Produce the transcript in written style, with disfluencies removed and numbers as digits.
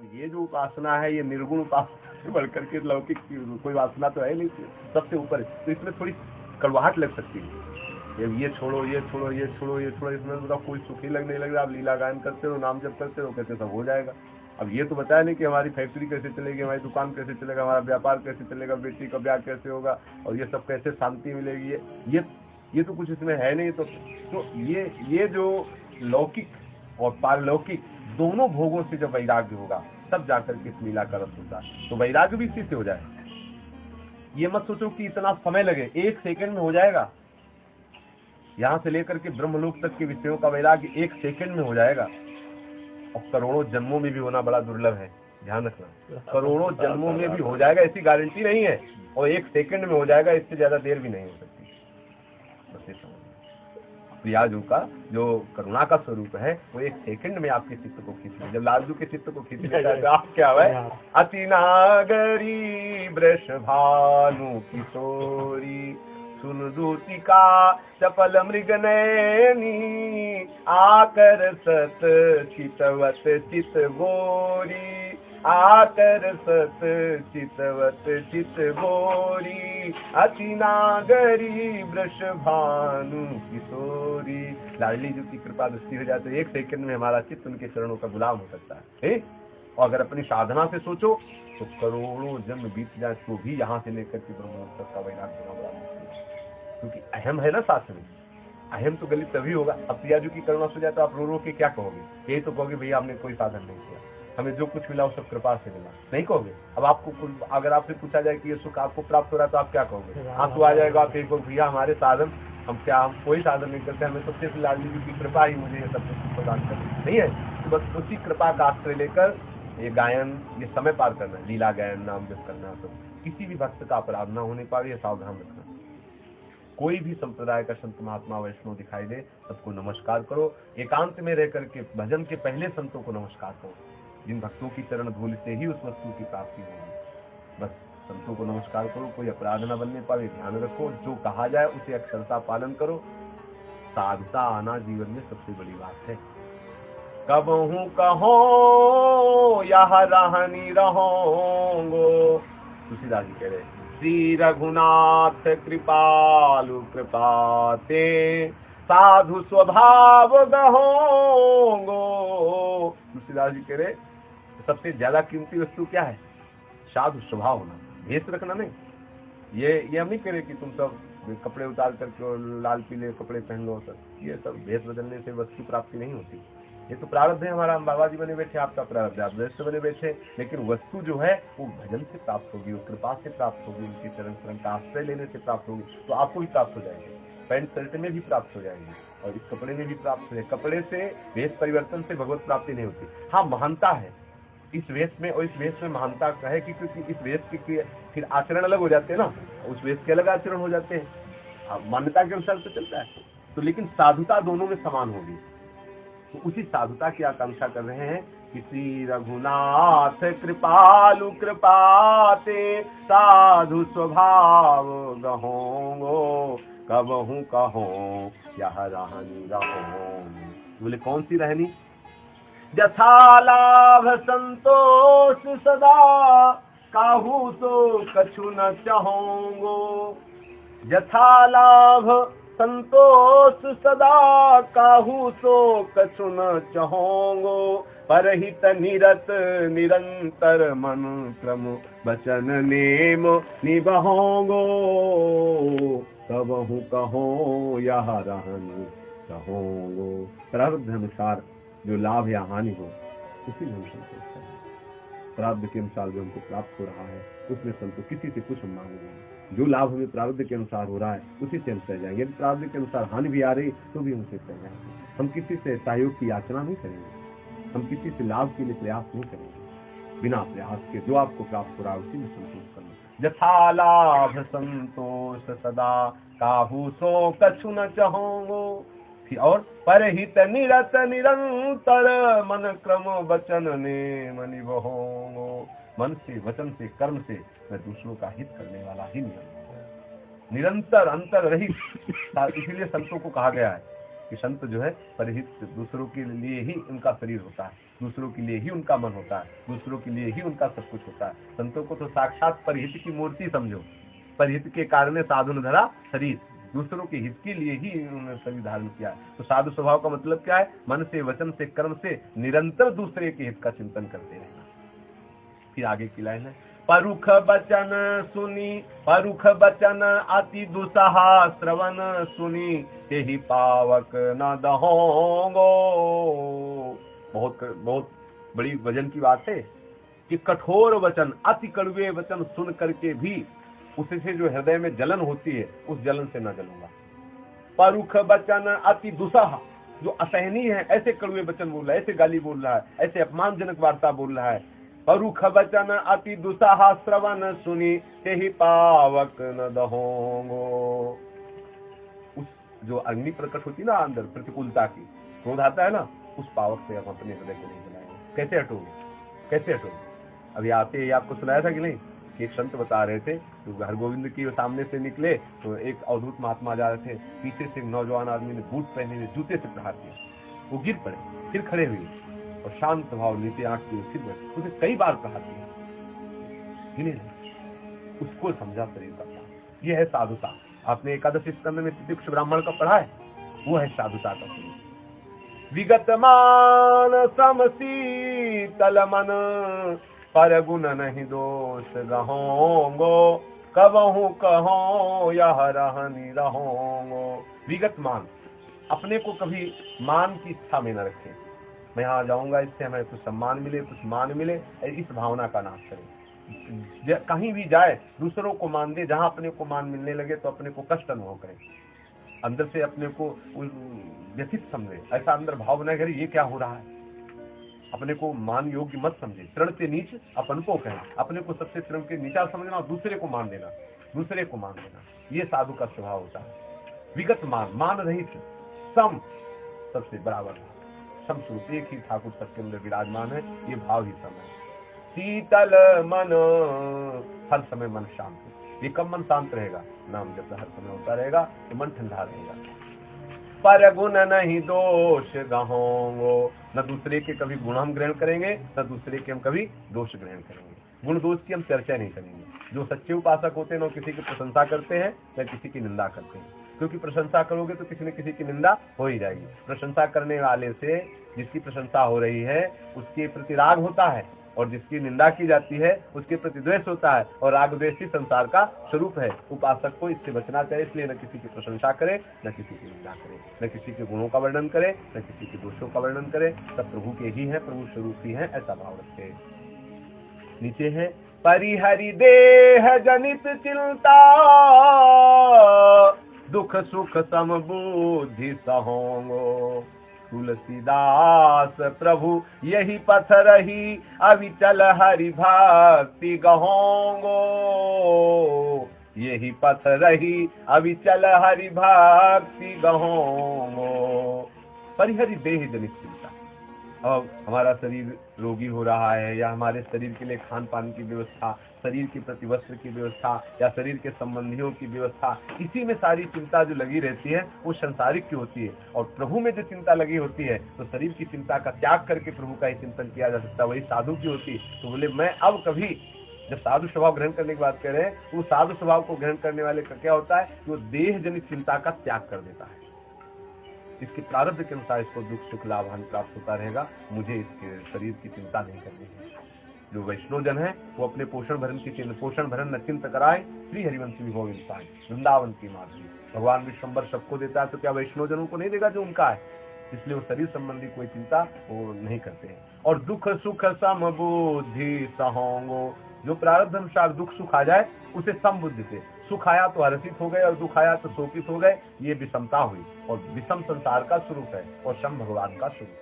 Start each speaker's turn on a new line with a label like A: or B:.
A: ये जो उपासना है ये निर्गुण उपासना से बढ़कर के लौकिक कोई वासना तो है नहीं, सबसे ऊपर है। तो इसमें थोड़ी कड़वाहट लग सकती है, ये छोड़ो ये छोड़ो ये छोड़ो ये छोड़ो, इसमें बताओ कोई सुख ही लगने लग रहा। आप लीला गायन करते रहो, नाम जप करते रहो, कैसे सब हो जाएगा। अब ये तो बताया नहीं कि हमारी फैक्ट्री कैसे चलेगी, हमारी दुकान कैसे चलेगा, हमारा व्यापार कैसे चलेगा, बेटी का ब्याह कैसे होगा और ये सब कैसे शांति मिलेगी, ये तो कुछ इसमें है नहीं। तो ये जो लौकिक और पारलौकिक दोनों भोगों से जब वैराग्य होगा तब जाकर के इस लीला का रस होता है। तो वैराग्य भी इसी से हो जाए। ये मत सोचो कि इतना समय लगे, 1 सेकंड में हो जाएगा। यहां से लेकर के ब्रह्मलोक तक के विषयों का वैराग्य 1 सेकंड में हो जाएगा। और करोड़ों जन्मों में भी होना बड़ा दुर्लभ है, ध्यान रखना। करोड़ों जन्मों में भी हो जाएगा ऐसी गारंटी नहीं है, और 1 सेकंड में हो जाएगा, इससे ज्यादा देर भी नहीं हो सकती। बस ये समझ, प्रियाजू का जो करुणा का स्वरूप है वो 1 सेकंड में आपके चित्त को खींच ले। जब लालजू के चित्त को खींच लेता है तो आप क्या है, अति नागरी वृष भानु किशोरी सुन दूतिका चपल मृग नैनी आकर सत चितवत चित गोरी आकर सत चितवत चित गोरी अति नागरी वृष भानु किशोरी। लाडली जी की कृपा दृष्टि हो जाए तो 1 सेकंड में हमारा चित्त उनके चरणों का गुलाम हो सकता है। और अगर अपनी साधना से सोचो तो करोड़ों जन्म बीत जाए तो भी यहाँ से लेकर के ब्रह्मलोक तक का वैराग्य होना बड़ा मुश्किल है, क्योंकि अहम है ना शास्त्र में। अहम तो गलित तभी होगा। अब प्रियाजू की करुणा से जाए तो आप रो रो के क्या कहोगे? यही तो कहोगे भैया हमने कोई साधन नहीं किया, हमें जो कुछ मिला वो सब कृपा से मिला, नहीं कहोगे। अब आपको अगर आपसे पूछा जाए कि ये सुख आपको प्राप्त हो रहा है तो आप क्या कहोगे? आंसू आ जाएगा, आप कहोगे भैया हमारे साधन हम कोई साधन नहीं करते, हमें तो सिर्फ लाडली जी की कृपा ही मुझे ये सब कुछ प्रदान कर नहीं है। तो बस उसी कृपा का आश्रय लेकर ये गायन, ये समय पार करना, लीला गायन, नाम जप करना, तो किसी भी भक्त का अपराध न होने पाए, ये सावधान रखना। कोई भी संप्रदाय का संत महात्मा वैष्णव दिखाई दे सबको नमस्कार करो। एकांत में रह करके भजन के पहले संतों को नमस्कार करो, जिन भक्तों की चरण धूल से ही उस वस्तु की प्राप्ति होगी। बस संतों को नमस्कार करो, कोई अपराध न बनने पाए, ध्यान रखो, जो कहा जाए उसे अक्षरता पालन करो। साधुता आना जीवन में सबसे बड़ी बात है। कबहू कहो यह रहनी रहोगो, तुलसीदास जी कह रहे श्री रघुनाथ कृपालु कृपाते साधु स्वभाव गहोगो। तुलसीदास जी कह रहे सबसे ज्यादा कीमती वस्तु क्या है? साधु स्वभाव होना, भेष रखना नहीं। ये हम नहीं कह रहे कि तुम सब कपड़े उतार करके लाल पीले कपड़े पहन लो, सब ये सब भेष बदलने से वस्तु प्राप्ति नहीं होती। ये तो प्रारब्ध है हमारा, हम बाबा जी बने बैठे, आपका प्रारब्ध है, आप वैसे बने बैठे, लेकिन वस्तु जो है वो भजन से प्राप्त होगी, वो कृपा से प्राप्त होगी, उनके चरण शरण का आश्रय लेने से प्राप्त होगी। तो आपको भी प्राप्त हो जाएगी, पैंट शर्ट में भी प्राप्त हो जाएंगे और इस कपड़े में भी प्राप्त हो जाएगी। कपड़े से वेश परिवर्तन से भगवत प्राप्ति नहीं होती। हाँ, महानता है इस वेश में, और इस वेश में महानता है कि क्योंकि इस वेश के फिर आचरण अलग हो जाते हैं ना, उस वेश के अलग आचरण हो जाते हैं। मान्यता के अनुसार तो चलता है, तो लेकिन साधुता दोनों में समान होगी। तो उसी साधुता की आकांक्षा कर रहे हैं कि श्री रघुनाथ कृपालु कृपाते साधु स्वभाव गहोगो कबहू कहो यह रहनी रहो। बोले कौन सी रहनी? जथा लाभ संतोष सदा काहू तो कछु न चाहोगो। जथा लाभ संतोष सदा काहू सो कछु न चाहोगो। परहित निरत निरंतर मन क्रम वचन नेम निबहोगो कबहू कहो यह रहनी रहोगो। प्रारब्ध अनुसार जो लाभ या हानि हो उसी में हम संतोष करें। प्रारब्ध के अनुसार जो हमको प्राप्त हो रहा है उसमें संतोष, किसी से कुछ हम मांगेंगे। जो लाभ हमें प्रारब्ध के अनुसार हो रहा है उसी से हम सह जाएंगे। यदि प्रारब्ध के अनुसार हानि भी आ रही तो भी हमसे सह जाएंगे। हम किसी से सहयोग की याचना नहीं करेंगे, हम किसी से लाभ के लिए प्रयास नहीं करेंगे। बिना प्रयास के जो आपको प्राप्त हो रहा है उसी में संतोष करना। जथा लाभ संतोष सदा काहू सो कछु न चाहोगो। और परहित निरत निरंतर मन क्रम वचन ने मनि बहोगो। मन से, वचन से, कर्म से मैं दूसरों का हित करने वाला ही निरंतर अंतर रहित। इसीलिए संतों को कहा गया है कि संत जो है परहित, दूसरों के लिए ही उनका शरीर होता है, दूसरों के लिए ही उनका मन होता है, दूसरों के लिए ही उनका सब कुछ होता है। संतों को तो साक्षात परहित की मूर्ति समझो, परहित के कारण साधु ने धरा शरीर, दूसरों के हित के लिए ही उन्होंने शरीर धारण किया। तो साधु स्वभाव का मतलब क्या है? मन से, वचन से, कर्म से निरंतर दूसरे के हित का चिंतन करते रहना। फिर आगे की लाइन है, परुख बचन सुनी, परुख बचन अति दुसहा श्रवण सुनी, तेहि पावक न दहोंगो। बहुत बड़ी वजन की बात है कि कठोर वचन, अति कड़वे वचन सुन करके भी उससे जो हृदय में जलन होती है, उस जलन से न जलूंगा। परुख बचन अति दुसहा, जो असहनीय है, ऐसे कड़वे वचन बोल रहा है, ऐसे गाली बोल रहा है, ऐसे अपमानजनक वार्ता बोल रहा है। परुख बचन अति दुसहा श्रवण सुनी, तेहि पावक न दहोंगो। उस जो अग्नि प्रकट होती ना अंदर प्रतिकूलता की, क्रोध आता है ना, उस पावक से आप अपने हृदय को नहीं जलाएंगे। कैसे हटोगे? कैसे हटोगे? अभी आते ही आपको सुनाया था कि नहीं कि एक संत बता रहे थे, तो हरगोविंद की सामने से निकले तो एक अवधूत महात्मा जा रहे थे, पीछे से नौजवान आदमी ने बूट पहने हुए जूते से प्रहार किया, वो गिर पड़े, फिर खड़े हुए और शांत भाव नीचे आंख किए, फिर बैठे, उसे कई बार प्रहार किया, गिने नहीं। उसको समझा शरीर का क्या, यह है साधुता। आपने एकादश स्कंद में तितिक्ष ब्राह्मण का पढ़ा है, वो है साधुता का स्वरूप। विगत मान समशीतल मन, पर गुण नहीं दोष गहोंगो, कबहू कहो यह रहनी रहोंगो। विगत मान, अपने को कभी मान की इच्छा में न रखे, मैं यहाँ जाऊंगा इससे हमें कुछ सम्मान मिले, कुछ मान मिले, इस भावना का नाश करें। कहीं भी जाए दूसरों को मान दे, जहां अपने को मान मिलने लगे तो अपने को कष्ट अनुभव करें, अंदर से अपने को व्यथित समझे, ऐसा अंदर भाव बनाए करे ये क्या हो रहा है। अपने को मान योग्य मत समझे, तृण से नीच अपन को कहें, अपने को सबसे तृण के नीचा समझना और दूसरे को मान देना, दूसरे को मान देना, ये साधु का स्वभाव होता है। विगत मान, मान रहित, सम, सबसे बराबर, सम स्वरूप एक ही ठाकुर सबके अंदर विराजमान है, ये भाव ही सम है। शीतल मन, हर समय मन शांत, ये कब मन शांत रहेगा? नाम जब हर समय होता रहेगा तो मन ठंडा रहेगा। पर गुण नहीं दोष गहोंगो, न दूसरे के कभी गुण हम ग्रहण करेंगे, न दूसरे के हम कभी दोष ग्रहण करेंगे। गुण दोष की हम चर्चा नहीं करेंगे। जो सच्चे उपासक होते हैं न किसी की प्रशंसा करते हैं न किसी की निंदा करते हैं, क्योंकि प्रशंसा करोगे तो किसी न किसी की निंदा हो ही जाएगी। प्रशंसा करने वाले से, जिसकी प्रशंसा हो रही है उसके प्रति राग होता है, और जिसकी निंदा की जाती है उसके प्रति द्वेष होता है, और राग द्वेष ही संसार का स्वरूप है। उपासक को इससे बचना चाहिए, इसलिए न किसी की प्रशंसा करे, न किसी की निंदा करे, न किसी के गुणों का वर्णन करे, न किसी के दोषों का वर्णन करे। सब प्रभु के ही हैं, प्रभु स्वरूप ही हैं, ऐसा भाव रखे। नीचे है, परिहरि देह जनित चिंता, दुख सुख सम बुद्धि सहोंगो। तुलसीदास प्रभु यही पथ रही, अविचल हरि भक्ति गहोंगो। यही पथ रही, अविचल हरि भक्ति गहोंगो। परिहरि देह जनित चिंता, अब हमारा शरीर रोगी हो रहा है, या हमारे शरीर के लिए खान पान की व्यवस्था, शरीर के प्रति वस्त्र की व्यवस्था, या शरीर के संबंधियों की व्यवस्था, इसी में सारी चिंता जो लगी रहती है वो संसारिक की होती है। और प्रभु में जो चिंता लगी होती है तो शरीर की चिंता का त्याग करके प्रभु का ही चिंतन किया जा सकता है, वही साधु की होती। तो बोले मैं अब कभी, जब साधु स्वभाव ग्रहण करने की बात कर रहे हैं, तो वो साधु स्वभाव को ग्रहण करने वाले का क्या होता है, वो देह जनित चिंता का त्याग कर देता है। इसके प्रारब्ध के अनुसार इसको दुख सुख लाभ हानि प्राप्त होता रहेगा, मुझे इसके शरीर की चिंता नहीं करनी है। जो वैष्णव जन है वो अपने पोषण भरण न चिंत कराए, श्री हरिवंश विभव इंसान, वृंदावन की माधुरी। भगवान विश्वम्बर सबको देता है, तो क्या वैष्णव जनों को नहीं देगा जो उनका है? इसलिए वो शरीर संबंधी कोई चिंता वो नहीं करते हैं। और दुख सुख सम बुद्धि सहोंगो, जो प्रारब्ध अनुसार दुख सुख आ जाए उसे सम बुद्धि से, सुख आया तो हर्षित हो गए और दुख आया तो शोकित हो गए, ये विषमता हुई। और विषम संसार का स्वरूप है और सम भगवान का स्वरूप।